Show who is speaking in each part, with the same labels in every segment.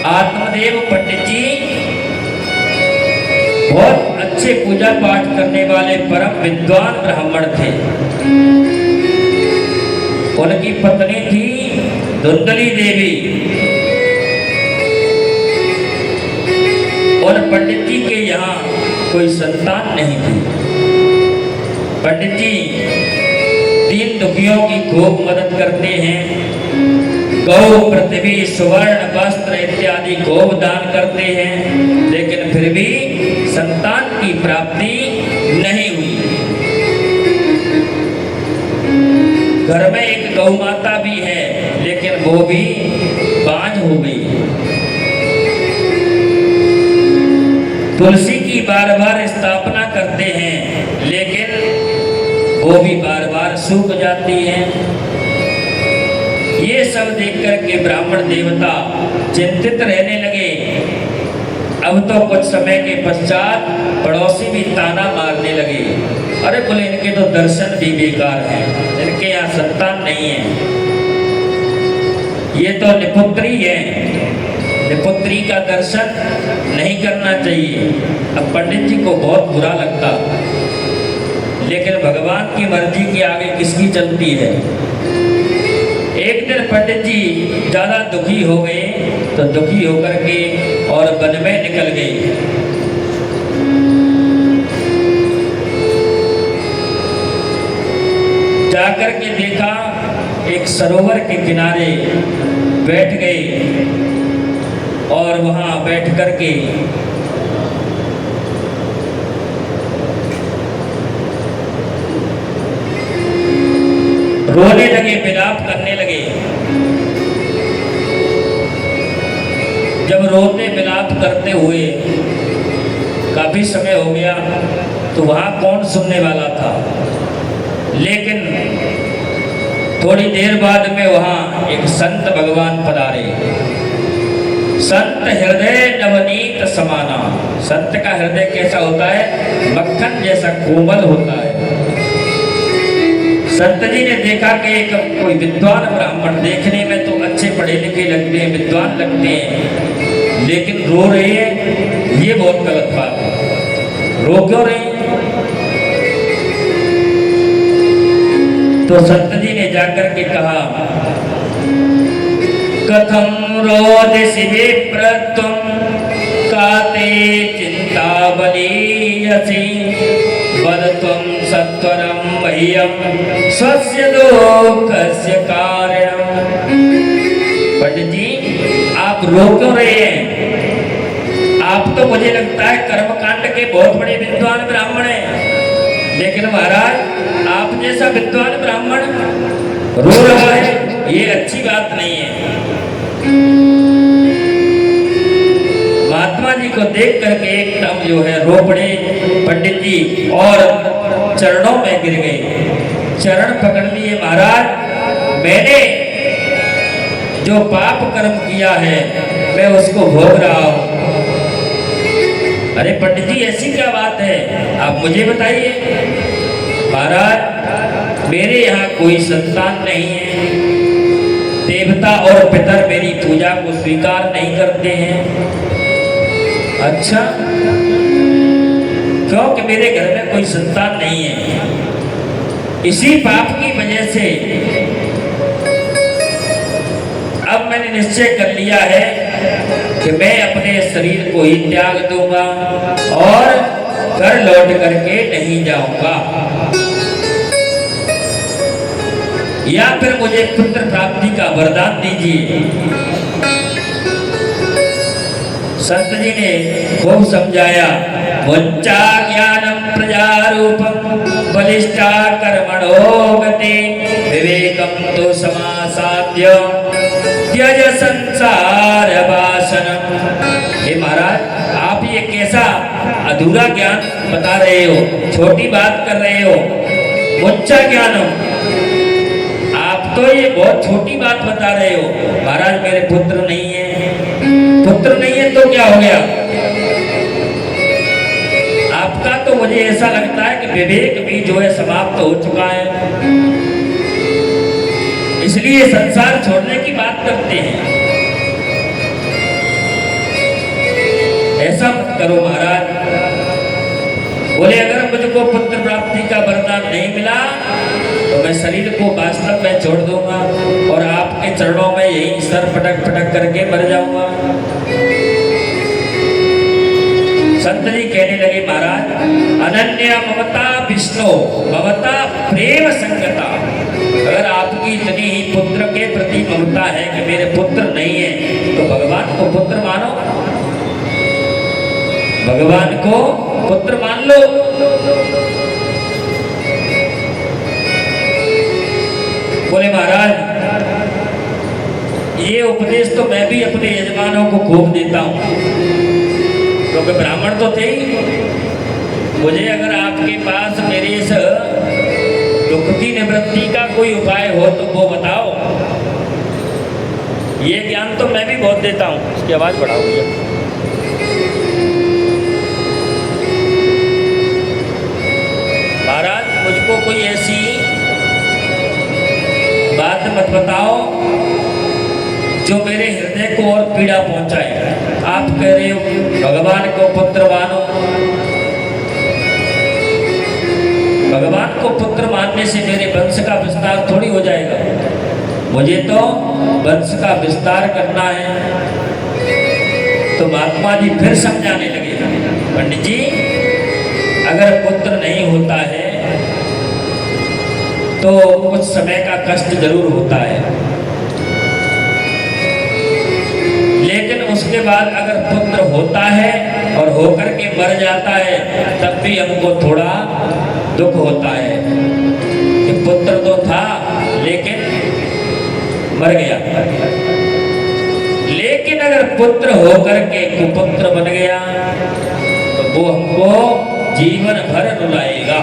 Speaker 1: आत्मदेव पंडित जी बहुत अच्छे पूजा पाठ करने वाले परम विद्वान ब्राह्मण थे। उनकी पत्नी थी धुंधली देवी। और पंडित जी के यहाँ कोई संतान नहीं थी। पंडित जी दीन दुखियों की खूब मदद करते हैं। गौ पृथ्वी सुवर्ण वस्त्र इत्यादि खूब दान करते हैं, लेकिन फिर भी संतान की प्राप्ति नहीं हुई। घर में एक गौ माता भी है, लेकिन वो भी बांझ हो गई। तुलसी की बार बार स्थापना करते हैं, लेकिन वो भी बार बार सूख जाती है। ये सब देखकर के ब्राह्मण देवता चिंतित रहने लगे। अब तो कुछ समय के पश्चात पड़ोसी भी ताना मारने लगे, अरे बोले इनके तो दर्शन भी बेकार हैं, इनके यहाँ संतान नहीं है, ये तो निपुत्री है, निपुत्री का दर्शन नहीं करना चाहिए। अब पंडित जी को बहुत बुरा लगता, लेकिन भगवान की मर्जी के आगे किसकी चलती है। एक दिन पंडित जी ज्यादा दुखी हो गए, तो दुखी होकर के और वन में निकल गए। जाकर के देखा एक सरोवर के किनारे बैठ गए और वहां बैठ करके रोने लगे, विलाप करने लगे। जब रोते विलाप करते हुए काफी समय हो गया, तो वहां कौन सुनने वाला था। लेकिन थोड़ी देर बाद में वहां एक संत भगवान पधारे। संत हृदय नवनीत समाना। संत का हृदय कैसा होता है? मक्खन जैसा कोमल होता है। संत जी ने देखा कि एक कोई विद्वान ब्राह्मण, देखने में तो अच्छे पढ़े लिखे लगते हैं, विद्वान लगते हैं, लेकिन रो रहे हैं, ये बहुत गलत बात है। रो क्यों रहे हैं? तो संत जी ने जाकर के कहा, कथम रोदसी विप्रत्वं काते चिंता बलीयसी वदत्वं सत्वरं मह्यं स्वस्य दुःखस्य कारणम्। पंडित जी आप रो क्यों रहे हैं? आप तो मुझे लगता है कर्मकांड के बहुत बड़े विद्वान ब्राह्मण हैं, लेकिन महाराज आप जैसा विद्वान ब्राह्मण रो रहा है, ये अच्छी बात नहीं है। महात्मा जी को देख करके एकदम जो है रो पड़े पंडित जी और चरणों में गिर गए, चरण पकड़ लिए। महाराज मैंने जो पाप कर्म किया है मैं उसको भोग रहा हूं। अरे पंडित जी ऐसी क्या बात है, आप मुझे बताइए। महाराज मेरे यहाँ कोई संतान नहीं है, देवता और पितर मेरी पूजा को स्वीकार नहीं करते हैं। अच्छा, क्योंकि मेरे घर में कोई संतान नहीं है, इसी पाप की वजह से अब मैंने निश्चय कर लिया है कि मैं अपने शरीर को ही त्याग दूंगा और घर लौट करके नहीं जाऊंगा, या फिर मुझे पुत्र प्राप्ति का वरदान दीजिए। संत जी ने खूब समझाया, वंचा ज्ञानम प्रजारूपम बलिष्ठा कर्मणो गति विवेकम तो समासाद्य त्यज संसार वासनम। हे महाराज आप ये कैसा अधूरा ज्ञान बता रहे हो, छोटी बात कर रहे हो। वंचा ज्ञानम, आप तो ये बहुत छोटी बात बता रहे हो। महाराज मेरे पुत्र नहीं है, पुत्र नहीं है तो क्या हो गया? आपका तो मुझे ऐसा लगता है कि विवेक भी जो है समाप्त हो चुका है, इसलिए संसार छोड़ने की बात करते हैं। करो महाराज। बोले अगर मुझको पुत्र प्राप्ति का वरदान नहीं मिला तो मैं शरीर को वास्तव में छोड़ दूंगा और आपके चरणों में यही सर पटक पटक करके मर जाऊंगा। संत जी कहने लगे महाराज, अनन्या ममता विष्णु ममता प्रेम संगता। अगर आपकी इतनी ही पुत्र के प्रति ममता है कि मेरे पुत्र नहीं है, तो भगवान को पुत्र मानो, भगवान को पुत्र मान लो। बोले महाराज, ये उपदेश तो मैं भी अपने यजमानों को खूब देता हूं, क्योंकि ब्राह्मण तो थे ही। मुझे अगर आपके पास मेरे इस दुख की निवृत्ति का कोई उपाय हो तो वो बताओ। ये ज्ञान तो मैं भी बहुत देता हूं। इसकी आवाज बढ़ाओ भैया। महाराज, मुझको कोई ऐसी बात मत बताओ जो मेरे हृदय को और पीड़ा पहुंचाए। आप कह रहे हो भगवान को पुत्र मानो, भगवान को पुत्र मानने से मेरे वंश का विस्तार थोड़ी हो जाएगा। मुझे तो वंश का विस्तार करना है। तो महात्मा जी फिर समझाने लगे, पंडित जी अगर पुत्र नहीं होता है तो कुछ समय का कष्ट जरूर होता है, लेकिन उसके बाद अगर पुत्र होता है और होकर के मर जाता है तब भी हमको थोड़ा दुख होता है कि पुत्र तो था लेकिन मर गया। लेकिन अगर पुत्र होकर के कुपुत्र बन गया तो वो हमको जीवन भर रुलाएगा,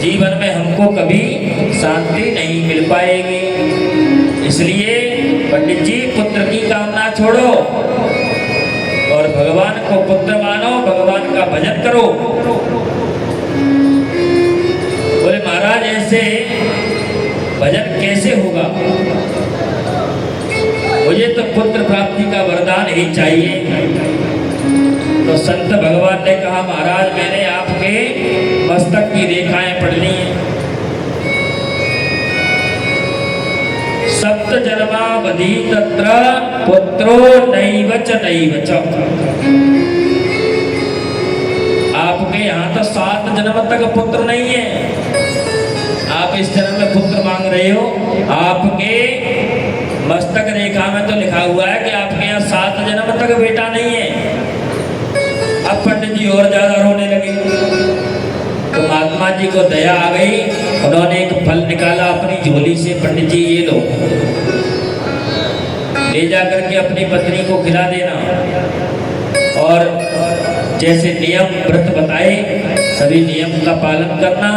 Speaker 1: जीवन में हमको कभी शांति नहीं मिल पाएगी। इसलिए पंडित जी पुत्र की कामना छोड़ो और भगवान को पुत्र मानो, भगवान का भजन करो। बोले महाराज, ऐसे भजन कैसे होगा? मुझे तो पुत्र प्राप्ति का वरदान ही चाहिए। तो संत भगवान ने कहा, महाराज मैंने आपके मस्तक की रेखाएं पढ़ ली हैं। सप्त जन्मावधि तत्र पुत्रो नैवच नैवच। आपके यहाँ तो 7 जन्म तक पुत्र नहीं है। आप इस जन्म में पुत्र मांग रहे हो, आपके मस्तक रेखा में तो लिखा हुआ है कि आपके यहाँ 7 जन्म तक बेटा नहीं है। अब पंडित जी और ज्यादा रोने लगे। तो महात्मा जी को दया आ गई, उन्होंने एक फल निकाला अपनी झोली से, पंडित जी ये लो, ले जाकर के अपनी पत्नी को खिला देना और जैसे नियम व्रत बताए सभी नियम का पालन करना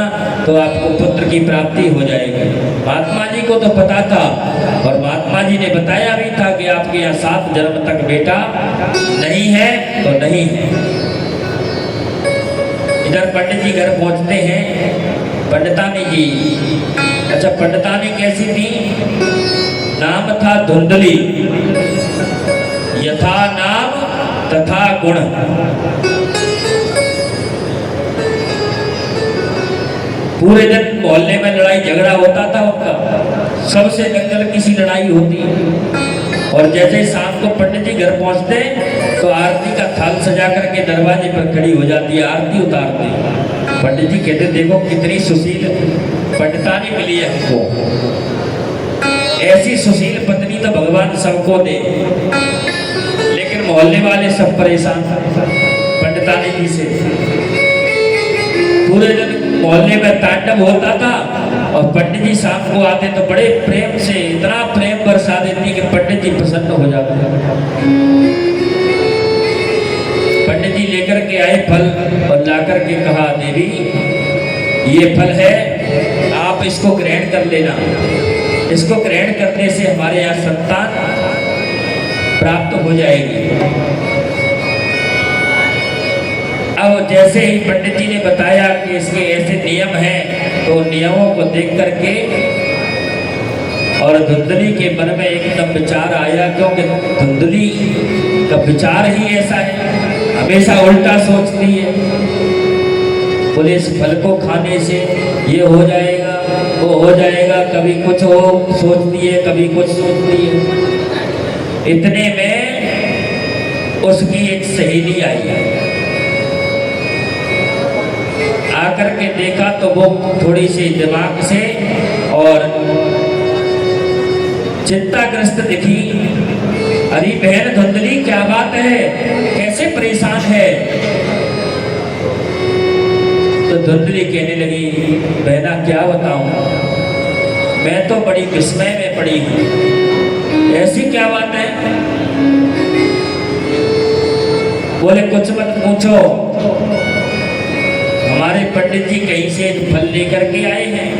Speaker 1: तो आपको पुत्र की प्राप्ति हो जाएगी। महात्मा जी को तो पता था और महात्मा जी ने बताया भी था कि आपके यहाँ 7 जन्म तक बेटा नहीं है तो नहीं है। इधर पंडित जी घर पहुंचते हैं, पंडितानी जी, अच्छा पंडितानी कैसी थी? नाम था धुंधली, यथा नाम तथा गुण। पूरे दिन मोहल्ले में लड़ाई झगड़ा होता था उनका, सबसे दंगल किसी लड़ाई होती। और जैसे शाम को पंडित जी घर पहुंचते तो आरती का थाल सजा करके दरवाजे पर खड़ी हो जाती है, आरती उतारती। पंडित जी कहते देखो कितनी सुशील पंडितानी मिली है हमको, ऐसी सुशील पत्नी तो भगवान सबको दे। लेकिन मोहल्ले वाले सब परेशान पंडितानी जी से। पूरे दिन मोहल्ले में तांडव होता था और पंडित जी शाम को आते तो बड़े प्रेम से इतना प्रेम बरसा देती कि पंडित जी प्रसन्न हो जाते। पंडित जी लेकर के आए फल और लाकर के कहा, देवी ये फल है, आप इसको ग्रहण कर लेना। इसको ग्रहण करने से हमारे यहाँ संतान प्राप्त हो जाएगी। अब जैसे ही पंडित जी ने बताया कि इसके ऐसे नियम हैं तो नियमों को देख करके और धुंधली के मन में एकदम विचार आया, क्योंकि धुंधली का विचार ही ऐसा है, हमेशा उल्टा सोचती है। बोले इस फल को खाने से ये हो जाएगा, वो हो जाएगा, कभी कुछ हो सोचती है, कभी कुछ सोचती है। इतने में उसकी एक सहेली आई, आकर के देखा तो वो थोड़ी सी दिमाग से और चिंताग्रस्त दिखी। अरे बहन धुंधली, क्या बात है, कैसे परेशान है? तो धुंधली कहने लगी, बहना क्या बताऊं, मैं तो बड़ी विस्मय में पड़ी हूं। ऐसी क्या बात है? बोले कुछ मत पूछो, हमारे पंडित जी कहीं से एक फल लेकर के आए हैं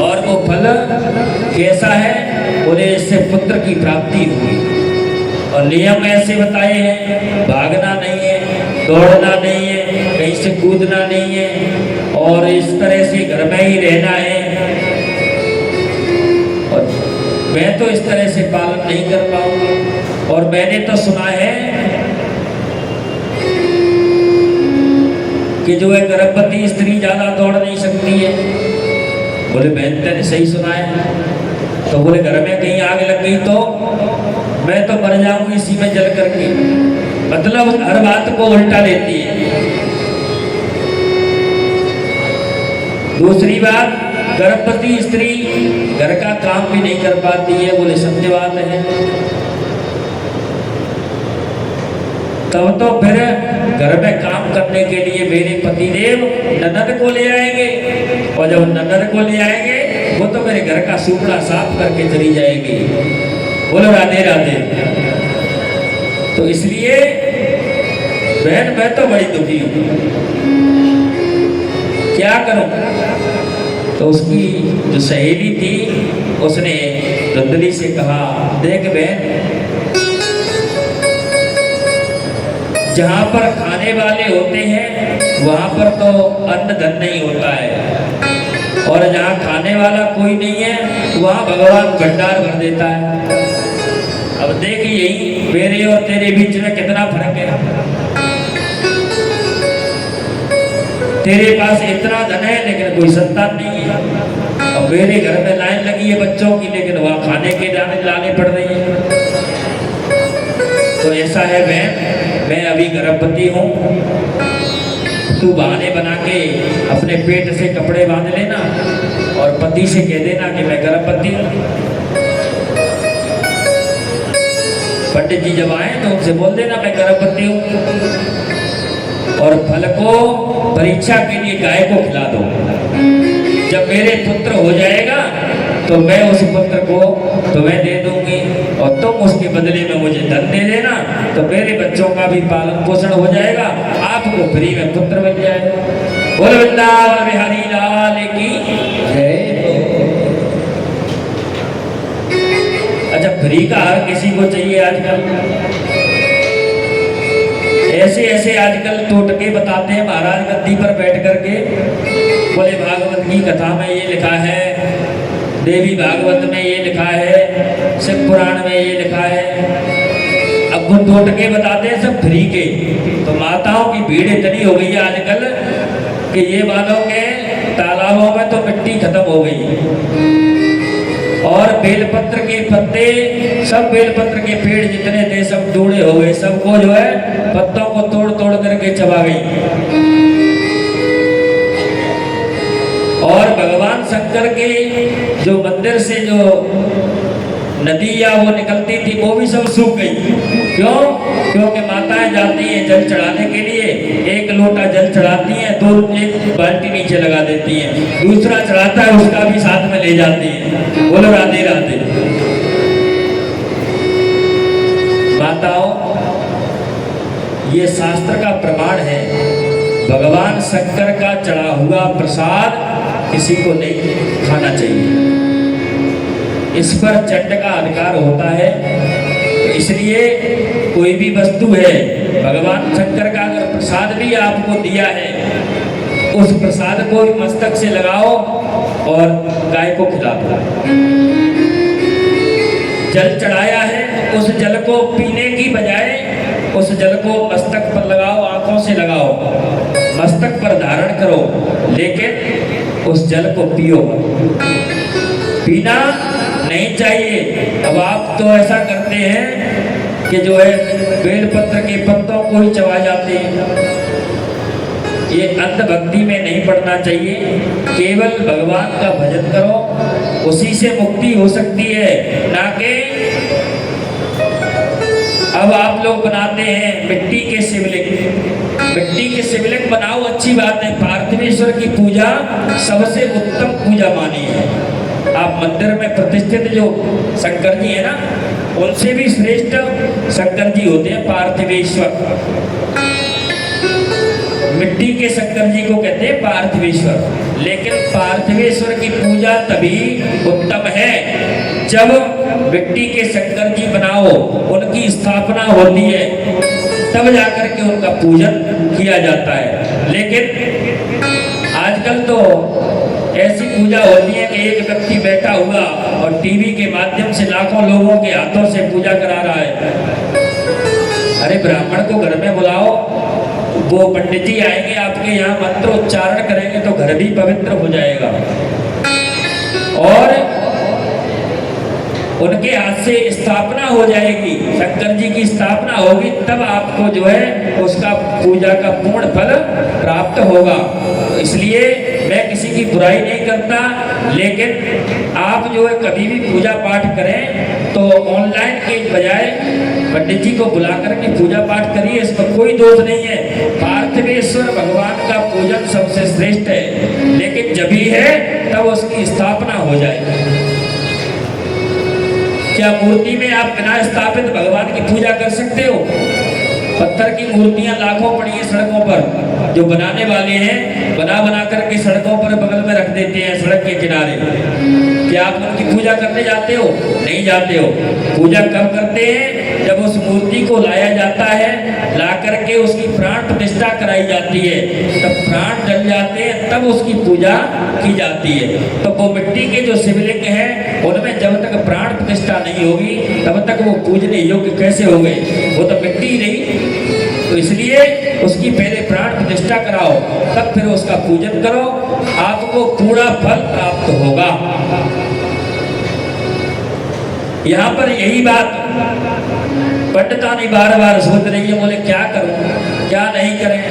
Speaker 1: और वो फल कैसा है? बोले इससे पुत्र की प्राप्ति हुई और नियम ऐसे बताए हैं, भागना नहीं है, दौड़ना नहीं है, कहीं से कूदना नहीं है और इस तरह से घर में ही रहना है। और मैं तो इस तरह से पालन नहीं कर पाऊंगा। और मैंने तो सुना है कि जो है गर्भवती स्त्री ज्यादा दौड़ नहीं सकती है। बोले बहन तेने सही सुना है। तो बोले घर में कहीं आग लग गई तो मैं तो मर जाऊंगी इसी में जल करके। मतलब हर बात को उल्टा लेती है। दूसरी बात, गर्भवती स्त्री घर का काम भी नहीं कर पाती है। बोले सत्य बात है। तब तो फिर घर में काम करने के लिए मेरे पतिदेव ननद को ले आएंगे और जब ननद को ले आएंगे वो तो मेरे घर का सूखड़ा साफ करके चली जाएगी। बोलो राधे राधे। तो इसलिए बहन मैं तो बड़ी दुखी हूं, क्या करूं? तो उसकी जो सहेली थी उसने धुंधली से कहा, देख बहन, जहां पर खाने वाले होते हैं वहां पर तो अन्न धन नहीं होता है और जहां खाने वाला कोई नहीं है वहां भगवान भंडार भर देता है। अब देख यही मेरे और तेरे बीच में कितना फर्क है। तेरे पास इतना धन है लेकिन कोई संतान नहीं है और मेरे घर में लाइन लगी है बच्चों की, लेकिन वहां खाने के लाने पड़ रही है। तो ऐसा है बहन, मैं अभी गर्भवती हूँ, तू बहाने बना के अपने पेट से कपड़े बांध लेना और पति से कह देना कि मैं गर्भवती हूँ। पंडित जी जब आए तो उनसे बोल देना मैं गर्भवती हूँ और फल को परीक्षा के लिए गाय को खिला दो। जब मेरे पुत्र हो जाएगा तो मैं उस पुत्र को तुम्हें दे दूंगी और तुम उसके बदले में मुझे धन दे देना, तो मेरे बच्चों का भी पालन पोषण हो जाएगा, आपको फ्री में पुत्र मिल जाएगा। बोल वृंदावन बिहारी लाल की जय। अच्छा, फ्री का हर किसी को चाहिए आजकल। ऐसे ऐसे आजकल टोटके बताते हैं महाराज गद्दी पर बैठ करके। बोले भागवत की कथा में ये लिखा है, देवी भागवत में ये लिखा है, शिव पुराण में ये लिखा है। अब वो टोटके बताते हैं सब फ्री के। तो माताओं की भीड़ इतनी हो गई है आजकल कि ये मानो के तालाबों में तो मिट्टी खत्म हो गई और बेलपत्र के पत्ते, सब बेलपत्र के पेड़ जितने थे सब टूटे हो गए, सबको जो है पत्तों को तोड़ तोड़ करके चबा गई। और भगवान शंकर के जो मंदिर से जो नदी या वो निकलती थी वो भी सब सूख गई। क्यों? क्योंकि माताएं जाती हैं जल चढ़ाने के लिए, एक लोटा जल चढ़ाती हैं, एक बाल्टी नीचे लगा देती हैं, दूसरा चढ़ाता है उसका भी साथ में ले जाती हैं। बोलो राधे राधे। माताओं, ये शास्त्र का प्रमाण है, भगवान शंकर का चढ़ा हुआ प्रसाद किसी को नहीं खाना चाहिए, इस पर चंड का अधिकार होता है। तो इसलिए कोई भी वस्तु है, भगवान शंकर का अगर प्रसाद भी आपको दिया है, उस प्रसाद को मस्तक से लगाओ और गाय को खिला दो। जल चढ़ाया है, उस जल को पीने की बजाय उस जल को मस्तक पर लगाओ, आंखों से लगाओ, मस्तक पर धारण करो, लेकिन उस जल को पियो मत। पीना नहीं चाहिए। अब आप तो ऐसा करते हैं कि जो है बेलपत्र के पत्तों को ही चबा जाते हैं। ये अंधभक्ति में नहीं पड़ना चाहिए। केवल भगवान का भजन करो, उसी से मुक्ति हो सकती है, ना कि अब आप लोग बनाते हैं मिट्टी के शिवलिंग। मिट्टी के शिवलिंग बनाओ, अच्छी बात है। पार्थिवेश्वर की पूजा सबसे उत्तम पूजा मानी है। आप मंदिर में प्रतिष्ठित जो शंकर जी है ना, उनसे भी श्रेष्ठ शंकर जी होते हैं पार्थिवेश्वर। मिट्टी के शंकर जी को कहते हैं पार्थिवेश्वर। लेकिन पार्थिवेश्वर की पूजा तभी उत्तम है जब मिट्टी के शंकर जी बनाओ, उनकी स्थापना होती है, तब जाकर के उनका पूजन किया जाता है। लेकिन आजकल तो ऐसी पूजा होती है कि एक व्यक्ति बैठा हुआ और टीवी के माध्यम से लाखों लोगों के हाथों से पूजा करा रहा है। अरे ब्राह्मण को घर में बुलाओ, वो पंडित जी आएंगे, आपके यहाँ मंत्र उच्चारण करेंगे तो घर भी पवित्र हो जाएगा, और उनके हाथ से स्थापना हो जाएगी, शंकर जी की स्थापना होगी, तब आपको जो है उसका पूजा का पूर्ण फल प्राप्त होगा। तो इसलिए मैं किसी की बुराई नहीं करता, लेकिन आप जो है कभी भी पूजा पाठ करें तो ऑनलाइन के बजाय पंडित जी को बुला करके पूजा पाठ करिए, इसमें कोई दोष नहीं है। पार्थिवेश्वर भगवान का पूजन सबसे श्रेष्ठ है, लेकिन जब भी है तब उसकी स्थापना हो जाए। क्या मूर्ति में आप बिना स्थापित भगवान की पूजा कर सकते हो? पत्थर की मूर्तियां लाखों पड़ी हैं सड़कों पर, जो बनाने वाले हैं बना बना करके सड़कों पर बगल में रख देते हैं, सड़क के किनारे। क्या आप उनकी पूजा करने जाते हो? नहीं जाते हो। पूजा कब करते हैं? जब उस मूर्ति को लाया जाता है, ला करके उसकी प्राण प्रतिष्ठा कराई जाती है, तब प्राण डल जाते हैं, तब उसकी पूजा की जाती है। तो वो मिट्टी के जो शिवलिंग हैं, उनमें जब तक प्राण प्रतिष्ठा नहीं होगी तब तक वो पूजने योग्य कैसे हो गए? वो तो मिट्टी ही नहीं। तो इसलिए उसकी पहले प्राण प्रतिष्ठा कराओ, तब फिर उसका पूजन करो, आपको पूरा फल प्राप्त होगा। यहाँ पर यही बात पंडितानी बार बार सोच रही है, बोले क्या करूं क्या नहीं करें।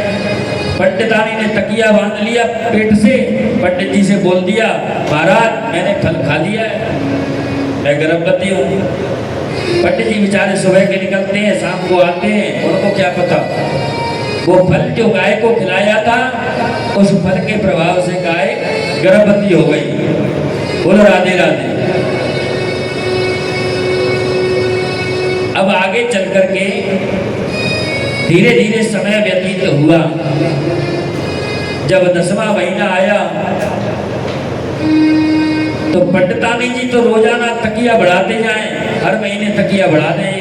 Speaker 1: पंडितानी ने तकिया बांध लिया पेट से, पंडित जी से बोल दिया, महाराज मैंने फल खा लिया है, मैं गर्भवती हूँ। पंडित जी बेचारे सुबह के निकलते हैं, शाम को आते हैं, उनको क्या पता वो फल जो गाय को खिलाया था, उस फल के प्रभाव से गाय गर्भवती हो गई। बोलो राधे राधे। अब आगे चल करके धीरे धीरे समय व्यतीत हुआ। जब 10वां महीना आया तो पंडितानी जी तो रोजाना तकिया बढ़ाते जाएं, हर महीने तकिया बढ़ा दें।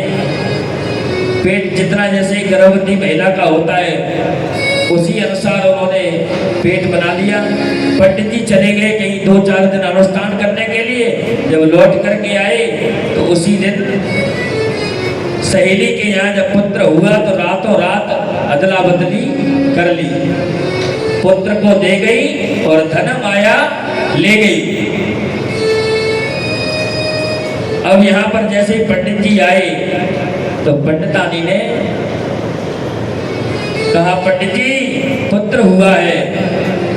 Speaker 1: पेट जितना जैसे गर्भवती महिला का होता है उसी अनुसार उन्होंने पेट बना लिया। पंडित जी चले गए कहीं 2-4 दिन अनुष्ठान करने के लिए। जब लौट करके आए तो उसी दिन सहेली के यहाँ जब पुत्र हुआ तो रातों रात अदला बदली कर ली, पुत्र को दे गई और धन माया ले गई। अब यहाँ पर जैसे ही पंडित जी आए तो पंडितानी ने कहा, पंडित जी पुत्र हुआ है।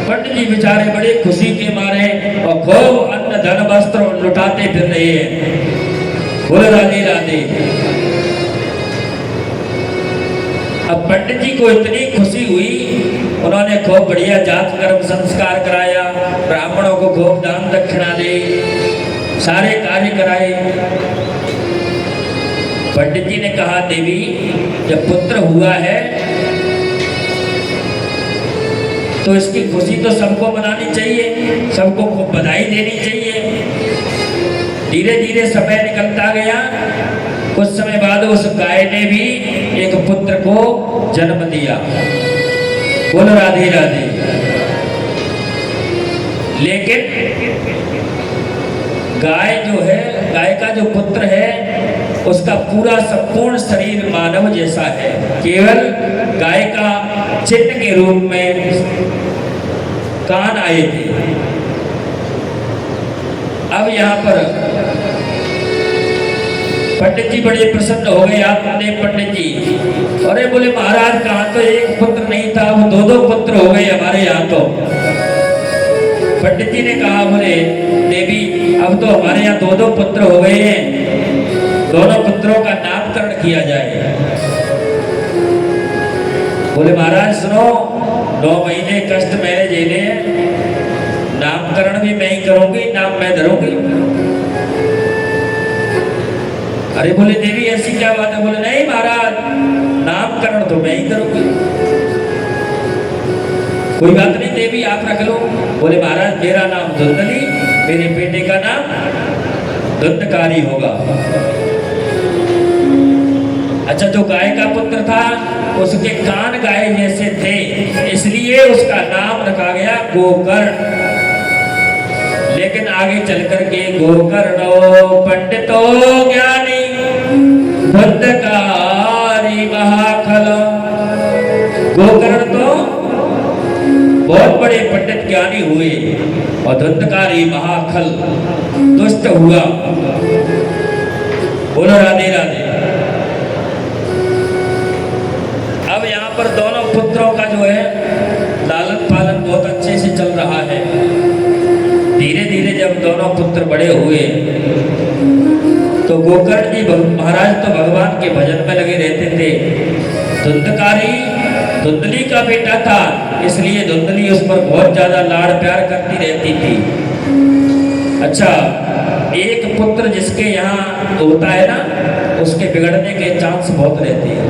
Speaker 1: पंडित जी बेचारे बड़े खुशी के मारे और खूब अन्न धन वस्त्र लुटाते फिर रहे हैं। बोले राधे राधे। अब पंडित जी को इतनी खुशी हुई, उन्होंने खूब बढ़िया जात कर्म संस्कार कराया, ब्राह्मणों को खूब दान दक्षिणा दी, सारे कार्य कराए। पंडित जी ने कहा, देवी जब पुत्र हुआ है तो इसकी खुशी तो सबको मनानी चाहिए, सबको खूब बधाई देनी चाहिए। धीरे धीरे समय निकलता गया। कुछ समय बाद उस गाय ने भी एक पुत्र को जन्म दिया। बोलो राधे राधे। लेकिन गाय जो है, गाय का जो पुत्र है उसका पूरा संपूर्ण शरीर मानव जैसा है, केवल गाय का चिन्ह के रूप में कान आए थे। अब यहाँ पर पंडित जी बड़े प्रसन्न हो गए। आपने पंडित जी, अरे बोले महाराज कहाँ तो एक पुत्र नहीं था, वो दो दो पुत्र हो गए हमारे यहाँ तो। पंडित जी ने कहा, बोले देवी अब तो हमारे यहाँ दो दो पुत्र हो गए हैं, दोनों पुत्रों का नामकरण किया जाए। बोले महाराज सुनो, 9 महीने कष्ट मैंने झेले हैं, नामकरण भी मैं ही करूंगी, नाम मैं धरूंगी। अरे बोले देवी ऐसी क्या बात है? बोले नहीं महाराज, नामकरण तो मैं ही करूंगी। कोई बात नहीं देवी आप रख लो। बोले महाराज मेरा नाम धुंधली, मेरे बेटे का नाम धुंधकारी होगा। अच्छा, जो गाय का पुत्र था उसके कान गाय जैसे थे, इसलिए उसका नाम रखा गया गोकर्ण। लेकिन आगे चल करके गोकर्णो पंडितो ज्ञानी धुंधकारी महाखल। गोकर्ण तो बहुत बड़े पंडित ज्ञानी हुए और धुंधकारी महाखल दुष्ट हुआ। बोलो राधे राधे। अब यहाँ पर दोनों पुत्रों का जो है लालन पालन बहुत अच्छे से चल रहा है। धीरे धीरे जब दोनों पुत्र बड़े हुए तो गोकर्ण जी महाराज तो भगवान के भजन में लगे रहते थे। धुंधकारी धुंधली का बेटा था, इसलिए धुंधली उस पर बहुत ज्यादा लाड़ प्यार करती रहती थी। अच्छा, एक पुत्र जिसके यहाँ होता है ना, उसके बिगड़ने के चांस बहुत रहते हैं।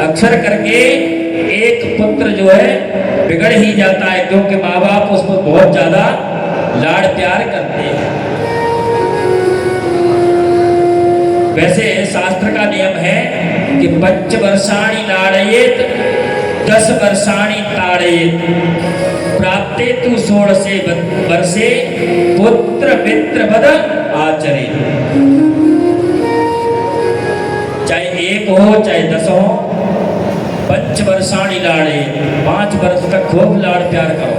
Speaker 1: अक्सर करके एक पुत्र जो है बिगड़ ही जाता है, क्योंकि माँ बाप उस पर बहुत ज्यादा लाड़ प्यार करते हैं। वैसे शास्त्र का नियम है कि 5 वर्षाणि लाड़येत 10 वर्षाणि ताड़येत प्राप्ते तु 16 वर्षे पुत्र मित्र पद आचरे। चाहे 1 हो चाहे 10 हो, 5 वर्षाणि लाड़े, 5 वर्ष तक खूब लाड़ प्यार करो।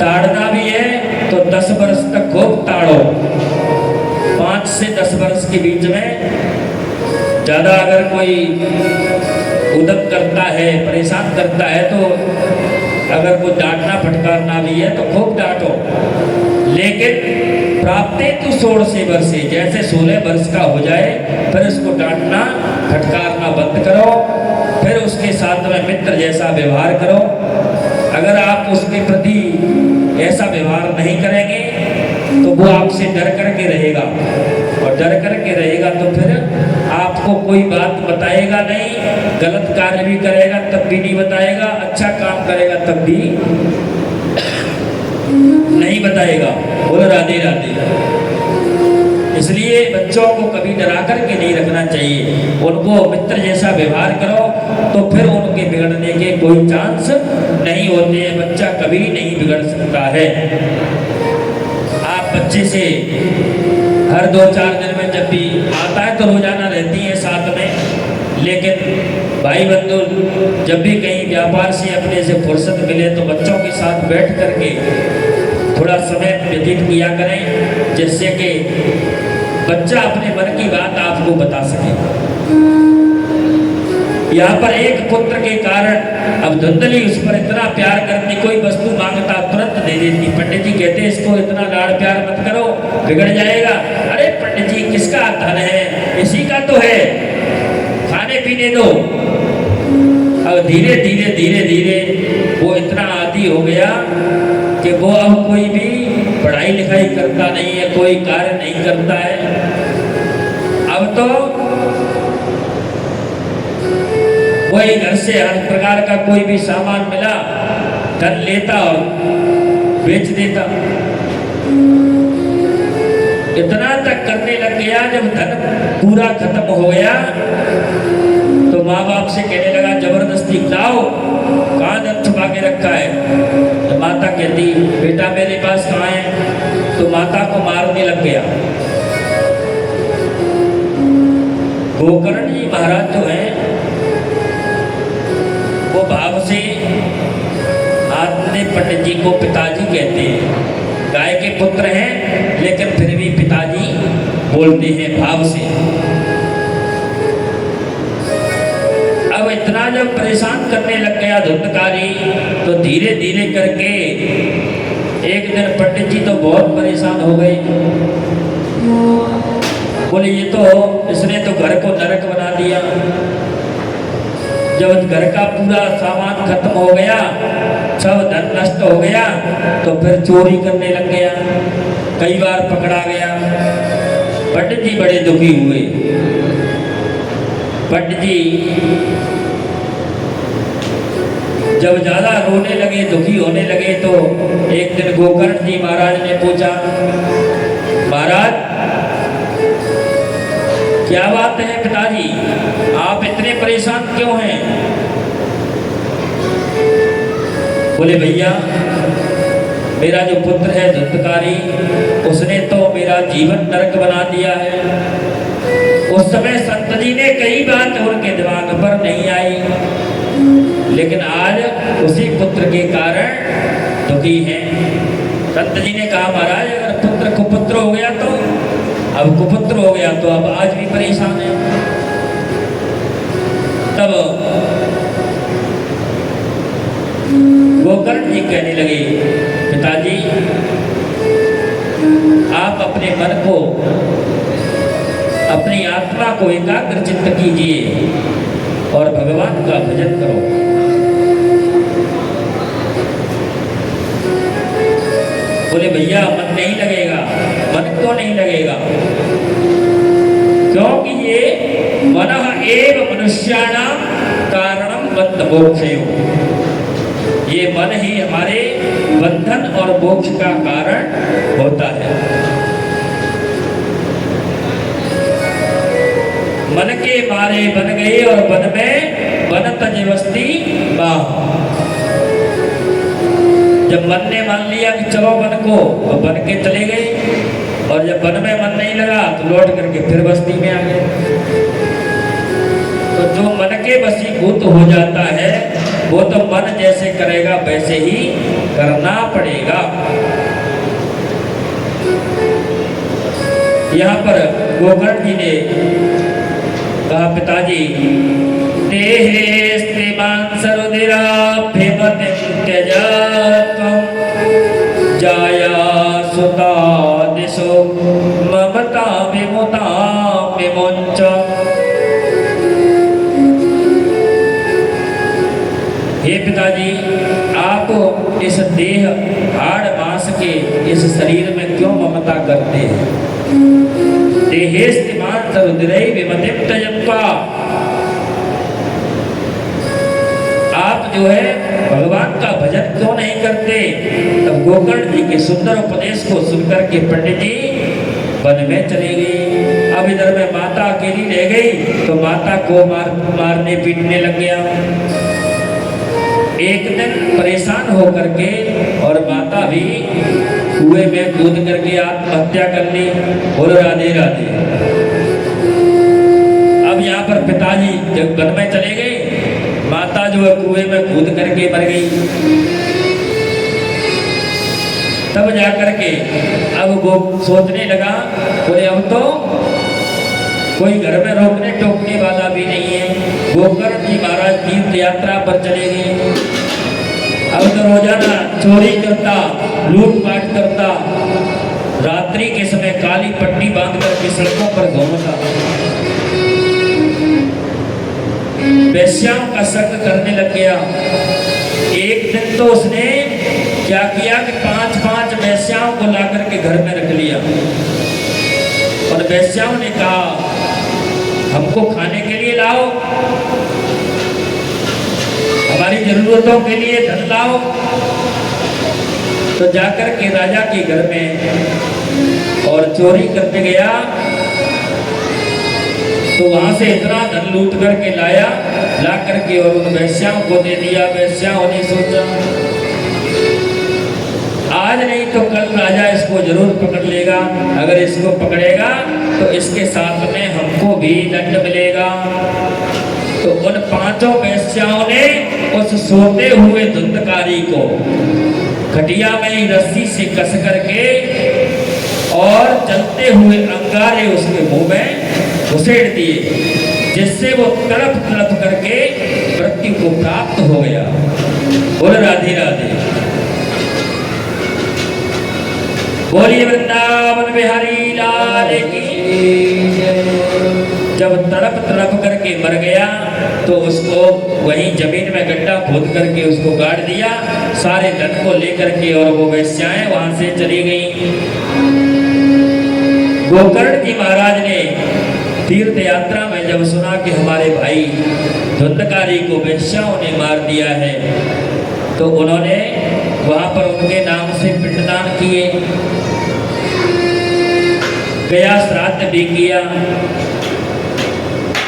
Speaker 1: ताड़ना भी है तो 10 वर्ष तक खूब ताड़ो। 5 से 10 वर्ष के बीच में ज्यादा अगर कोई उदक करता है, परेशान करता है, तो अगर कोई डांटना फटकारना भी है तो खूब डांटो। लेकिन प्राप्ते तो 16 वर्षे, जैसे 16 वर्ष का हो जाए फिर उसको डांटना फटकारना बंद करो, फिर उसके साथ में मित्र जैसा व्यवहार करो। अगर आप उसके प्रति ऐसा व्यवहार नहीं करेंगे तो वो आपसे डर करके रहेगा, और डर करके रहेगा तो फिर आपको कोई बात बताएगा नहीं, गलत कार्य भी करेगा तब भी नहीं बताएगा, अच्छा काम करेगा तब भी नहीं बताएगा। बोलो राधे राधे। इसलिए बच्चों को कभी डरा करके नहीं रखना चाहिए, उनको मित्र जैसा व्यवहार करो तो फिर उनके बिगड़ने के कोई चांस नहीं होते हैं। बच्चा कभी नहीं बिगड़ सकता है। आप बच्चे से हर 2-4 दिन में जब भी आता है तो रोजाना रहती है साथ में, लेकिन भाई बंधु जब भी कहीं व्यापार से अपने से फुर्सत मिले तो बच्चों के साथ बैठ करके थोड़ा समय व्यतीत किया करें, जिससे कि बच्चा अपने मन की बात आपको बता सके। यहाँ पर एक पुत्र के कारण अब धुंधली उस पर इतना प्यार करती, कोई वस्तु मांगता तुरंत दे देती। पंडित जी कहते इसको इतना लाड़ प्यार मत करो, बिगड़ जाएगा। अरे पंडित जी किसका धन है, इसी का तो है, खाने पीने दो। अब धीरे धीरे धीरे धीरे वो इतना आदी हो गया कि वो अब कोई भी पढ़ाई लिखाई करता नहीं है, कोई कार्य नहीं करता है। अब तो वही घर से हर प्रकार का कोई भी सामान मिला धन लेता और बेच देता। इतना तक करने लग गया, जब धन पूरा खत्म हो गया तो माँ बाप से कहने लगा जबरदस्ती लाओ, कहाँ धन छुपा के रखा है। तो माता कहती बेटा मेरे पास कहाँ है, तो माता को मारने लग गया। गोकर्ण जी महाराज जो हैं वो भाव से आदमी पंडित जी को पिताजी कहते हैं। गाय के पुत्र हैं लेकिन फिर भी पिताजी बोलते हैं भाव से। अब इतना जब परेशान करने लग गया धुंधकारी तो धीरे धीरे करके एक दिन पंडित जी तो बहुत परेशान हो गए। बोले ये तो इसने तो घर को नरक बना दिया। जब घर का पूरा सामान खत्म हो गया, सब धन नष्ट हो गया, तो फिर चोरी करने लग गया, कई बार पकड़ा गया। पंडित जी बड़े दुखी हुए। पंडित जी जब ज्यादा रोने लगे, दुखी होने लगे, तो एक दिन गोकर्ण जी महाराज ने पूछा, महाराज क्या बात है पिताजी, आप इतने परेशान क्यों हैं? बोले भैया मेरा जो पुत्र है धुंधकारी, उसने तो मेरा जीवन नरक बना दिया है। उस समय संत जी ने कई बात उनके दिमाग पर नहीं आई, लेकिन आज उसी पुत्र के कारण दुखी हैं। संत जी ने कहा महाराज अगर पुत्र कुपुत्र हो गया तो, अब कुपुत्र हो गया तो अब आज भी परेशान है। तब गोकर्ण जी कहने लगे, पिताजी आप अपने मन को, अपनी आत्मा को एकाग्र चित्त कीजिए और भगवान का भजन करो। बोले भैया मन नहीं लगेगा। मन क्यों नहीं लगेगा? क्योंकि ये मनः एव मनुष्याणाम कारणम बद्ध मोक्षयो, ये मन ही हमारे बंधन और मोक्ष का कारण होता है। मन के मारे बन गए और वन में वन तजवस्ती बाह। जब मन ने मान लिया कि चलो वन को, तो बन के चले गए, और जब वन में मन नहीं लगा तो लौट करके फिर बस्ती में आ गए। तो जो मन के वशीभूत हो जाता है वो तो मन जैसे करेगा वैसे ही करना पड़ेगा। यहाँ पर गोकर्ण जी ने कहा, पिताजी देहे श्रीमान सरुदिराभ्यमतिं त्यजत्वं जाया सुता दिशो ममता विमुता विमुञ्च। हे पिताजी आप इस देह हाड़ मांस के इस शरीर में क्यों ममता करते हैं? देहेस्तिमान सरुदिरै विमतिं त्यजत्वा, आप जो है भगवान का भजन क्यों नहीं करते? तब गोकर्ण जी के सुंदर उपदेश को सुनकर के पंडित जी वन में चले गए। अब इधर में माता अकेली रह गई तो माता को मारने पीटने लग गया। एक दिन परेशान होकर के और माता भी कुएं में कूद करके आत्महत्या कर ली। बोलो राधे राधे। अब यहाँ पर पिताजी जब वन में चले गए, माता जो है कुएं में कूद करके मर गई। तब जाकर के अब वो सोचने लगा, बोले अब तो कोई घर में रोकने टोकने वाला भी नहीं है। गोकर्ण जी महाराज तीर्थ यात्रा पर चले गए। अब तो रोजाना चोरी करता, लूटपाट करता, रात्रि के समय काली पट्टी बांध करके सड़कों पर घूमता, वेश्याओं का संग करने लग गया। एक दिन तो उसने क्या किया कि 5-5 वेश्याओं को लाकर के घर में रख लिया और वेश्याओं ने कहा, हमको खाने के लिए लाओ, हमारी जरूरतों के लिए धन लाओ। तो जाकर के राजा के घर में और चोरी करने गया, तो वहां से इतना धन लूट करके लाया, ला करके और उन वेश्याओं को दे दिया। वेश्याओं ने सोचा आज नहीं तो कल राजा इसको जरूर पकड़ लेगा, अगर इसको पकड़ेगा तो इसके साथ में हमको भी दंड मिलेगा। तो उन पांचों वेश्याओं ने उस सोते हुए धुंधकारी को खटिया में ही रस्सी से कस करके और जलते हुए अंगारे उसके मुंह में घुसेड़ दिए, जिससे वो तड़प तड़प करके मृत्यु को प्राप्त हो गया। बोल राधे राधे। बोलिए वृंदावन बिहारी लाल की। जब तड़प तड़प करके मर गया तो उसको वहीं जमीन में गड्ढा खोद करके उसको गाड़ दिया, सारे धन को लेकर के, और वो वेश्याएं वहां से चली गई। गोकर्ण जी महाराज ने तीर्थ यात्रा में जब सुना कि हमारे भाई धुंधकारी को वेश्याओं ने मार दिया है, तो उन्होंने वहां पर उनके नाम से पिंडदान किए, गया श्राद्ध भी किया,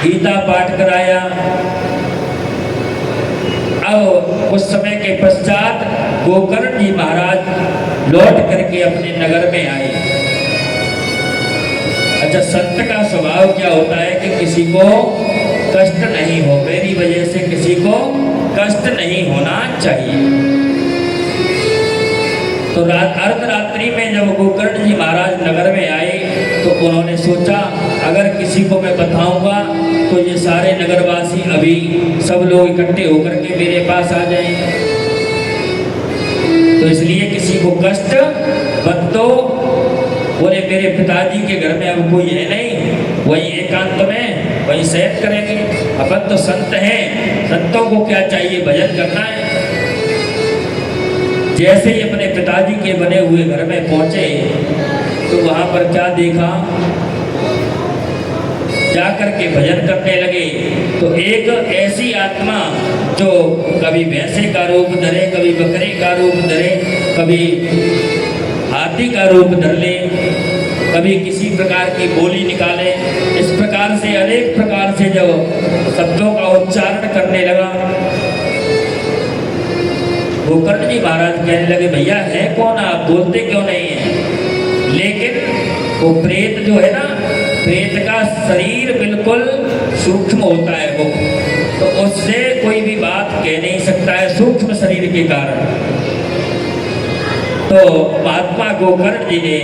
Speaker 1: गीता पाठ कराया। अब कुछ समय के पश्चात गोकर्ण जी महाराज लौट करके अपने नगर में आए। अच्छा, संत का स्वभाव क्या होता है कि किसी को कष्ट नहीं हो, मेरी वजह से किसी को कष्ट नहीं होना चाहिए। तो अर्धरात्रि में जब गोकर्ण जी महाराज नगर में आए तो उन्होंने सोचा अगर किसी को मैं बताऊंगा तो ये सारे नगरवासी अभी सब लोग इकट्ठे होकर के मेरे पास आ जाएंगे, तो इसलिए किसी को कष्ट मत दो। बोले मेरे पिताजी के घर में अब कोई है नहीं, वही एकांत में वही शयन करेंगे। अपन तो संत हैं, संतों को क्या चाहिए, भजन करना है। जैसे ही अपने पिताजी के बने हुए घर में पहुंचे तो वहां पर क्या देखा, जाकर के भजन करने लगे तो एक ऐसी आत्मा जो कभी भैंसे का रूप धरे, कभी बकरे का रूप धरे, कभी हाथी का रूप धर ले, कभी किसी प्रकार की बोली निकाले, इस प्रकार से अनेक प्रकार से जो शब्दों का उच्चारण करने लगा। गोकर्ण जी महाराज कहने लगे भैया है कौन आप, बोलते क्यों नहीं है? लेकिन वो प्रेत जो है ना, प्रेत का शरीर बिल्कुल सूक्ष्म होता है वो, तो उससे कोई भी बात कह नहीं सकता है सूक्ष्म शरीर के कारण। तो महात्मा गोकर्ण जी ने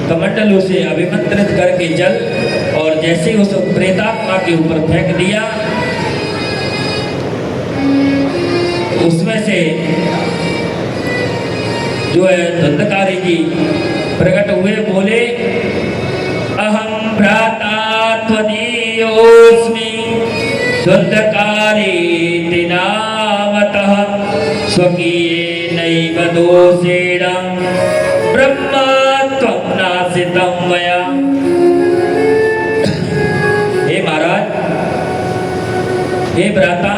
Speaker 1: कमंडलू से अभिमंत्रित करके जल और जैसे उस प्रेतात्मा के ऊपर फेंक दिया, उसमें से जो है धुंधकारी जी प्रकट हुए, बोले अहम भ्राता त्वदीयोऽस्मि धुंधकारी नामतः स्वकीयेनैव दोषेण ब्रह्मा त्वं नासितं मया। हे महाराज, हे भ्राता,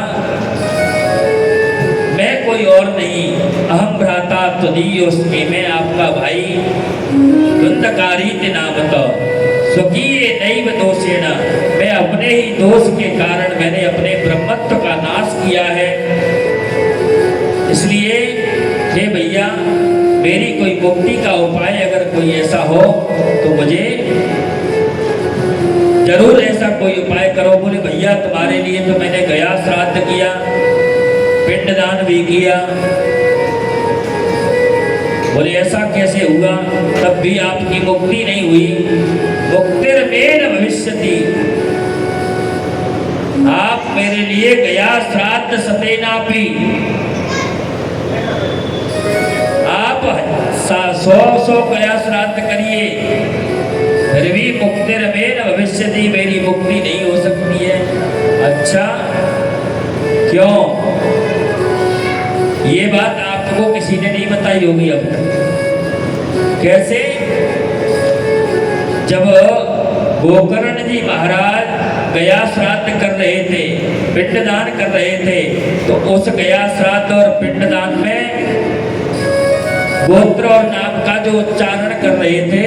Speaker 1: मैं कोई और नहीं, अहम भ्राता त्वदीयोऽस्मि, मैं आपका भाई धुंधकारी नामतः स्वकीयेनैव दोषेण, मैं अपने ही दोष के कारण मैंने अपने ब्रह्मत्व का नाश किया है। इसलिए हे भैया, मेरी कोई मुक्ति का उपाय अगर कोई ऐसा हो तो मुझे जरूर ऐसा कोई उपाय करो। बोले भैया तुम्हारे लिए तो मैंने गया श्राद्ध किया, पिंडदान भी किया। बोले ऐसा कैसे हुआ, तब भी आपकी मुक्ति नहीं हुई? मुक्तिर्मेन भविष्यति, आप मेरे लिए गया श्राद्ध सतेनापि, आप 100 गया श्राद्ध करिए, फिर भी मुक्तिर्मेन भविष्यति, मेरी मुक्ति नहीं हो सकती है। अच्छा क्यों? ये बात आपको किसी ने नहीं बताई होगी अब तक। कैसे? जब गोकर्ण जी महाराज गया श्राद्ध कर रहे थे, पिंडदान कर रहे थे, तो उस गया श्राद्ध और पिंडदान में गोत्र और नाम का जो उच्चारण कर रहे थे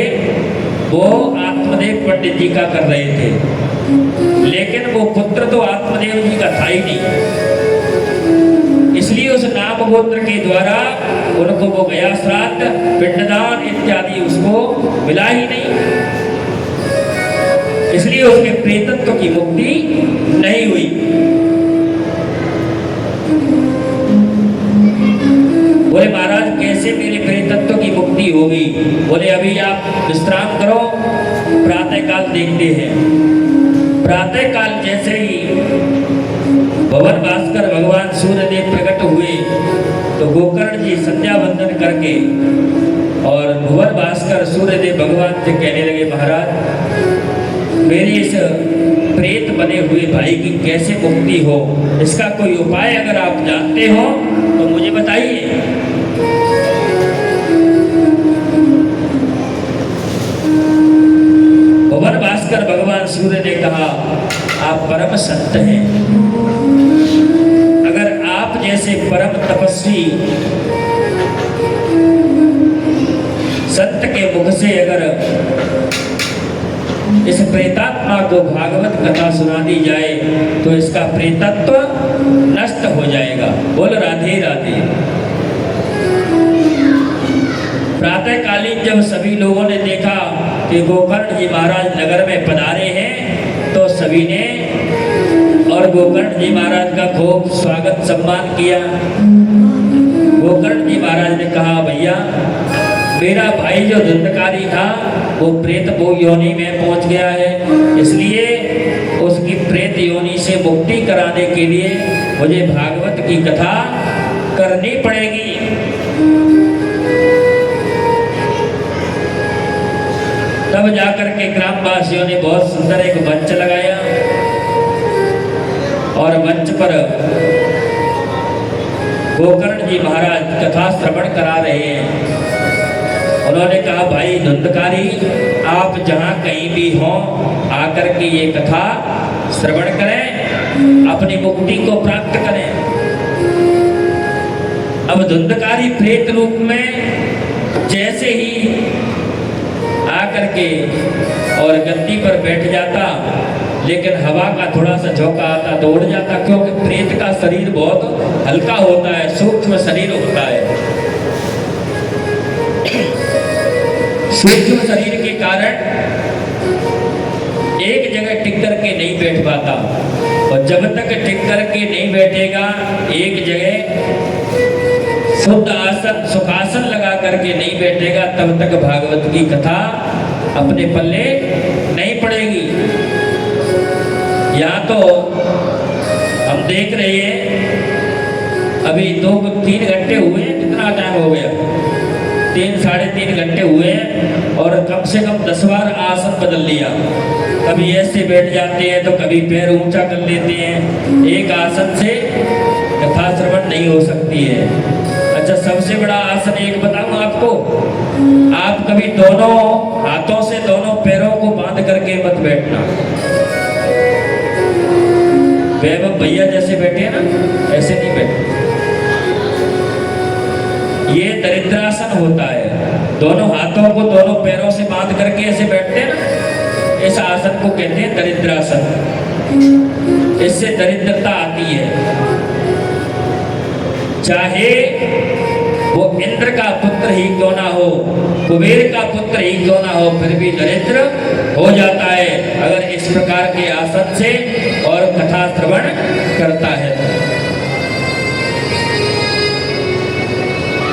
Speaker 1: वो आत्मदेव पंडित जी का कर रहे थे, लेकिन वो पुत्र तो आत्मदेव जी का था ही नहीं, इसलिए उस नाम गोत्र के द्वारा उनको वो गया श्राद्ध, पिंडदान इत्यादि उसको मिला ही नहीं। इसलिए उसके प्रेतत्व की मुक्ति नहीं हुई। बोले महाराज कैसे मेरे प्रेतत्व की मुक्ति होगी? बोले अभी आप विश्राम करो, प्रातः काल देखते हैं। प्रातः काल जैसे ही भवन भास्कर भगवान सूर्यदेव प्रकट हुए तो गोकर्ण जी संध्या वंदन करके और भुवन भास्कर सूर्यदेव भगवान से कहने लगे महाराज मेरी इस प्रेत बने हुए भाई की कैसे मुक्ति हो, इसका कोई उपाय अगर आप जानते हो तो मुझे बताइए। भुवन भास्कर भगवान सूर्य ने कहा आप परम संत हैं, अगर आप जैसे परम तपस्वी संत के मुख से अगर इस प्रेतात्मा को भागवत कथा सुना दी जाए तो इसका प्रेतत्व नष्ट हो जाएगा। बोल राधे राधे। प्रातःकालीन जब सभी लोगों ने देखा कि गोकर्ण जी महाराज नगर में पधारे हैं तो सभी ने और गोकर्ण जी महाराज का खूब स्वागत सम्मान किया। गोकर्ण जी महाराज ने कहा भैया मेरा भाई जो धुंधकारी था वो प्रेत योनि में पहुंच गया है, इसलिए उसकी प्रेत योनि से मुक्ति कराने के लिए मुझे भागवत की कथा करनी पड़ेगी। तब जाकर के ग्रामवासियों ने बहुत सुंदर एक मंच लगाया और मंच पर गोकर्ण जी महाराज कथा श्रवण करा रहे हैं। उन्होंने कहा भाई धुंधकारी आप जहाँ कहीं भी हों आकर के ये कथा श्रवण करें, अपनी मुक्ति को प्राप्त करें। अब धुंधकारी प्रेत रूप में जैसे ही आकर के और गद्दी पर बैठ जाता, लेकिन हवा का थोड़ा सा झोंका आता तो उड़ जाता, क्योंकि प्रेत का शरीर बहुत हल्का होता है, सूक्ष्म शरीर होता है। सूक्ष्म शरीर के कारण एक जगह टिक करके नहीं बैठ पाता, और जब तक टिक करके नहीं बैठेगा एक जगह शुद्ध आसन सुखासन लगा करके नहीं बैठेगा तब तक भागवत की कथा अपने पल्ले नहीं पड़ेगी। यहाँ तो हम देख रहे हैं अभी 2-3 घंटे हुए, कितना टाइम हो गया, 3-3.5 घंटे हुए और कम से कम 10 बार आसन बदल लिया। कभी ऐसे बैठ जाते हैं तो कभी पैर ऊंचा कर लेते हैं। एक आसन से कथा श्रवण नहीं हो सकती है। अच्छा सबसे बड़ा आसन एक बताऊं आपको, आप कभी दोनों हाथों से दोनों पैरों को बांध करके मत बैठना। वैभव भैया जैसे बैठे हैं ना ऐसे नहीं बैठे, ये दरिद्रासन होता है। दोनों हाथों को दोनों पैरों से बांध करके ऐसे बैठते हैं ना, इस आसन को कहते हैं दरिद्रासन। इससे दरिद्रता आती है। चाहे वो इंद्र का पुत्र ही क्यों ना हो, कुबेर का पुत्र ही क्यों ना हो, फिर भी दरिद्र हो जाता है अगर इस प्रकार के आसन से और कथा श्रवण करता है।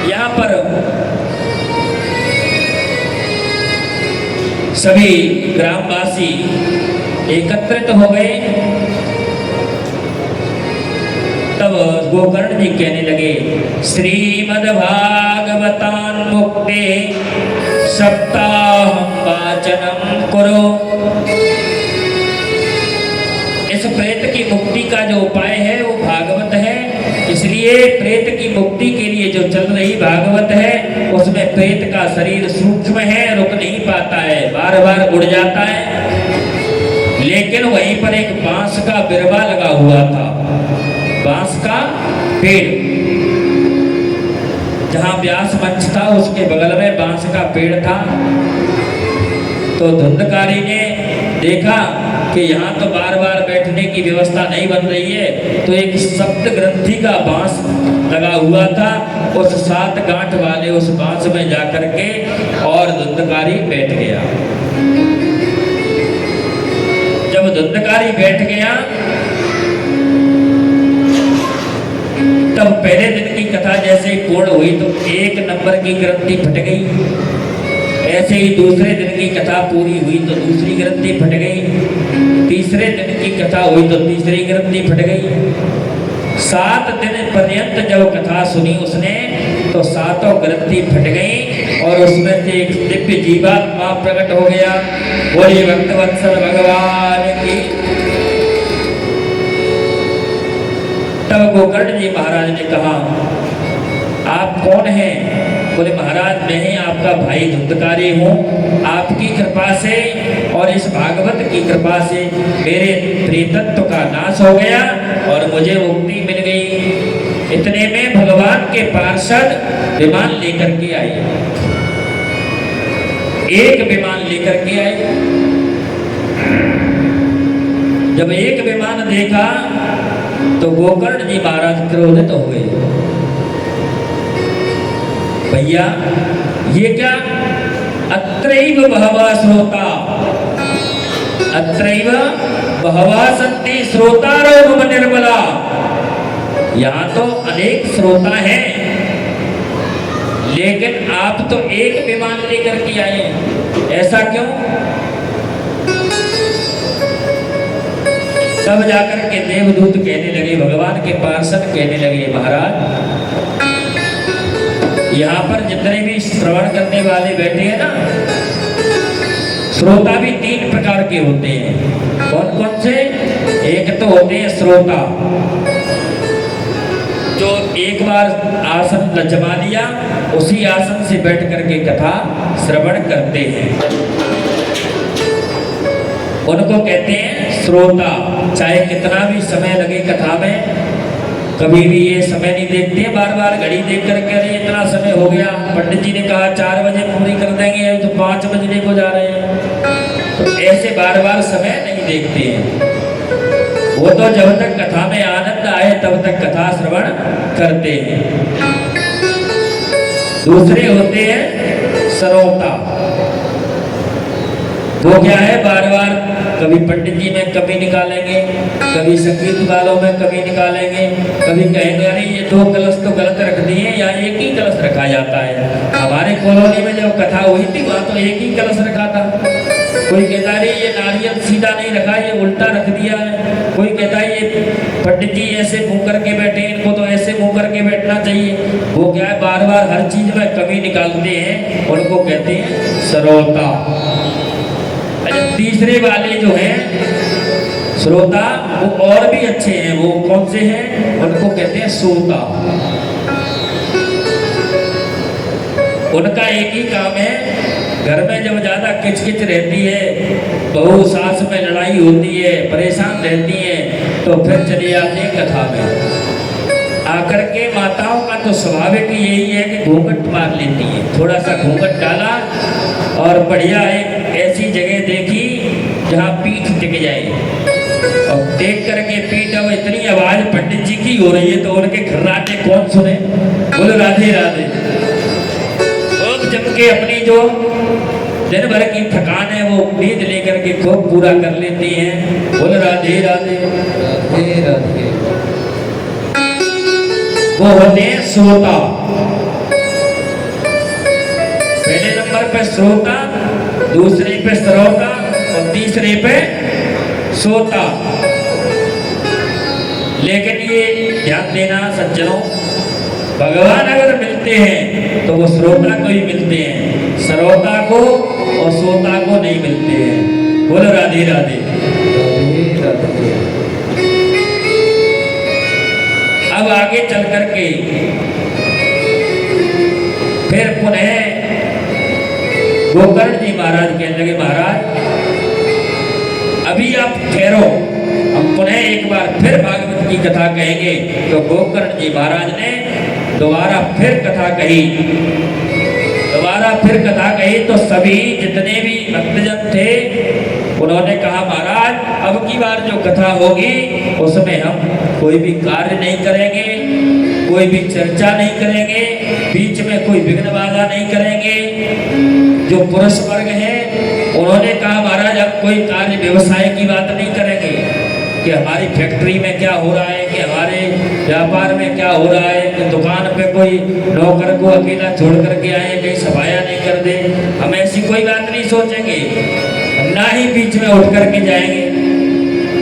Speaker 1: यहाँ पर सभी ग्रामवासी एकत्रित हो गए। तब गोकर्ण जी कहने लगे श्रीमद्भागवतान मुक्ते सप्ताहं वाचनम करो। इस प्रेत की मुक्ति का जो उपाय है वो भागवत है, इसलिए प्रेत की मुक्ति के लिए जो चल रही भागवत है उसमें प्रेत का शरीर सूक्ष्म है, रुक नहीं पाता है, बार बार उड़ जाता है। लेकिन वहीं पर एक बांस का बिरवा लगा हुआ था, बांस का पेड़, जहां व्यास मंच था उसके बगल में बांस का पेड़ था। तो धुंधकारी ने देखा कि यहाँ तो बार बार बैठने की व्यवस्था नहीं बन रही है, तो एक सप्त ग्रंथि का बांस लगा हुआ था, उस 7 गांठ वाले उस बांस में जाकर के और धुंधकारी बैठ गया। धुंधकारी बैठ गया, तब पहले दिन की कथा जैसे ही पूर्ण हुई तो 1 नंबर की ग्रंथि फट गई। ऐसे ही दूसरे दिन की कथा पूरी हुई तो दूसरी ग्रंथि फट गई। तीसरे दिन की कथा हुई तो तीसरी ग्रंथि फट गई। 7 दिन पर्यंत जब कथा सुनी उसने तो 7 ग्रंथि फट गई और उसमें से एक दिव्य जीवात्मा प्रकट हो गया। बोलिए भक्तवत्सल भगवान की। तब गोकर्ण जी महाराज ने कहा, आप कौन हैं? बोले महाराज मैं ही आपका भाई धुंधकारी हूँ। आपकी कृपा से और इस भागवत की कृपा से मेरे प्रेतत्व का नाश हो गया और मुझे मुक्ति मिल गई। इतने में भगवान के पार्षद विमान लेकर के आए। एक विमान लेकर के आए। जब एक विमान देखा तो गोकर्ण जी महाराज क्रोधित हो गए। भैया ये क्या? अत्रैव बहवः श्रोता, अत्रैव बहवः सन्ति श्रोतारो मम निर्मला। यहाँ तो अनेक श्रोता हैं, लेकिन आप तो एक विमान लेकर के आए हैं, ऐसा क्यों? तब जाकर के देवदूत कहने लगे, भगवान के पार्षद कहने लगे, महाराज यहाँ पर जितने भी श्रवण करने वाले बैठे हैं ना, श्रोता भी 3 प्रकार के होते हैं। कौन कौन से? एक तो होते हैं श्रोता जो एक बार आसन जमा लिया उसी आसन से बैठ करके कथा श्रवण करते हैं, उनको कहते हैं श्रोता। चाहे कितना भी समय लगे कथा में, कभी भी ये समय नहीं देखते, बार बार घड़ी देख कर के अरे इतना समय हो गया, पंडित जी ने कहा 4 बजे पूरी कर देंगे, तो 5 बजने को जा रहे हैं। तो ऐसे बार बार समय नहीं देखते हैं। वो तो जब तक कथा में आनंद आए तब तक कथा श्रवण करते हैं। दूसरे होते हैं श्रोता। वो क्या है? बार बार कभी पंडित जी में कमी निकालेंगे, कभी संगीत वालों में कमी निकालेंगे, कभी कहेंगे अरे ये 2 कलश तो गलत रख दिए या एक ही कलश रखा जाता है। हमारे कॉलोनी में जब कथा हुई थी वहां तो एक ही कलश रखा था। कोई कहता है ये नारियल सीधा नहीं रखा, ये उल्टा रख दिया है। कोई कहता है ये पंडित जी ऐसे मुंह करके बैठे, इनको तो ऐसे मुंह करके बैठना चाहिए। वो क्या है? बार बार हर चीज में कमी निकालते हैं, उनको कहते हैं श्रोता। तीसरे वाले जो हैं श्रोता वो और भी अच्छे हैं। वो कौन से हैं? उनको कहते हैं श्रोता। उनका एक ही काम है, घर में जब ज्यादा किचकिच रहती है, बहू सास में लड़ाई होती है, परेशान रहती है, तो फिर चले जाते हैं कथा में। आकर के माताओं का तो स्वाभाविक यही है कि घूंघट मार लेती है। थोड़ा सा घूंघट डाला और बढ़िया एक ऐसी जगह देखी जहाँ पीठ टिक जाए और देख करके पीठ। अब इतनी आवाज पंडित जी की हो रही है तो उनके खर्राटे कौन सुने? बोलो राधे राधे। खूब जम के अपनी जो दिन भर की थकान है वो नींद लेकर के खूब पूरा कर लेती हैं। बोलो राधे राधे राधे राधे। वो होते हैं श्रोता। पहले नंबर पे श्रोता, दूसरे पे श्रोता और तीसरे पे श्रोता। लेकिन ये ध्यान देना सज्जनों, भगवान अगर मिलते हैं तो वो श्रोता को ही मिलते हैं, श्रोता को और श्रोता को नहीं मिलते हैं। बोलो राधे राधे राधे राधे। अब आगे चल करके फिर पुनः गोकर्ण जी महाराज कहने लगे, महाराज अभी आप ठहरो, हम पुनः एक बार फिर भागवत की कथा कहेंगे। तो गोकर्ण जी महाराज ने दोबारा फिर कथा कही। दोबारा फिर कथा कही तो सभी जितने भी भक्तजन थे उन्होंने कहा, महाराज अब की बार जो कथा होगी उसमें हम कोई भी कार्य नहीं करेंगे, कोई भी चर्चा नहीं करेंगे, बीच में कोई विघ्न बाधा नहीं करेंगे। जो पुरुष वर्ग है उन्होंने कहा महाराज अब कोई कार्य व्यवसाय की बात नहीं करेंगे कि हमारी फैक्ट्री में क्या हो रहा है, कि हमारे व्यापार में क्या हो रहा है, कि दुकान पे कोई नौकर को अकेला छोड़ करके आए, कहीं सफाया नहीं कर दे। हम ऐसी कोई बात नहीं सोचेंगे, ना ही बीच में उठ करके जाएंगे।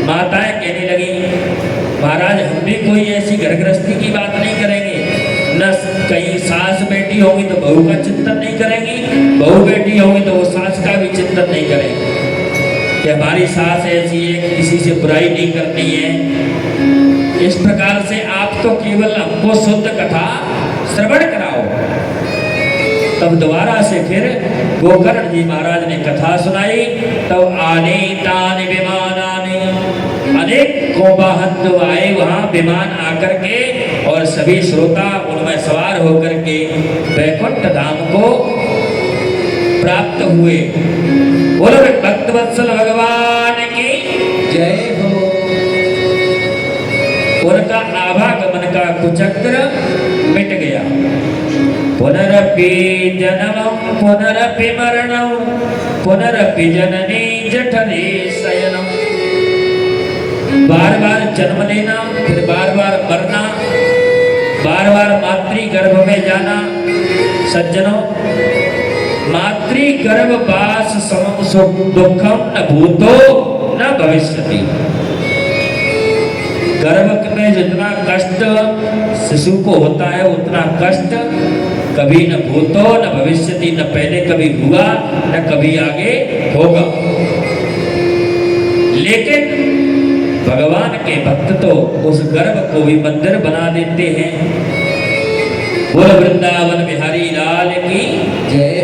Speaker 1: माताएं कहने लगी महाराज हम भी कोई ऐसी घर गृहस्थी की बात नहीं करेंगे, न कहीं सास बेटी होगी तो बहू का चिंतन नहीं करेंगी, बहू बेटी होगी तो वो सास का भी चिंतन नहीं करेंगे कि हमारी सास ऐसी है, किसी से बुराई नहीं करनी है। इस प्रकार से आप तो केवल हमको शुद्ध कथा श्रवण कराओ। तब दोबारा से फिर गोकर्ण जी महाराज ने कथा सुनाई। तब आने तान विमानाने, अनेक वाहन जो आए वहां विमान आकर के और सभी श्रोता उनमें सवार होकर के वैकुंठ धाम को प्राप्त हुए। बोलो भक्तवत्सल भगवान की
Speaker 2: जय हो।
Speaker 1: उनका आवागमन का कुचक्र मिट गया। पुनरपि जन्मं पुनरपि मरणं पुनरपि जननी जठरे शयनम्। बार बार जन्म लेना, फिर बार बार मरना, बार बार मातृ गर्भ में जाना। सज्जनों, मातृ गर्भवास समम सुख दुखम न भूतो न भविष्यति। गर्भ में जितना कष्ट शिशु को होता है उतना कष्ट कभी न भूतो न भविष्यति, न पहले कभी हुआ न कभी आगे होगा। लेकिन भगवान के भक्त तो उस गर्भ को भी मंदिर बना देते हैं। बोल वृंदावन बिहारी लाल की
Speaker 2: जय।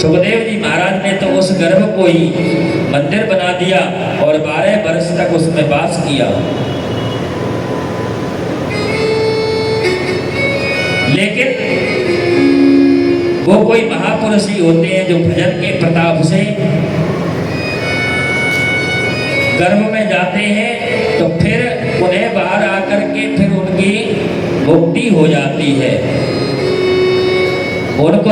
Speaker 1: सुखदेव जी महाराज ने तो उस गर्भ को ही मंदिर बना दिया और 12 वर्ष तक उसमें वास किया। लेकिन वो कोई महापुरुष ही होते हैं जो भजन के प्रताप से गर्भ में जाते हैं तो फिर उन्हें बाहर आकर के फिर उनकी मुक्ति हो जाती है। उनको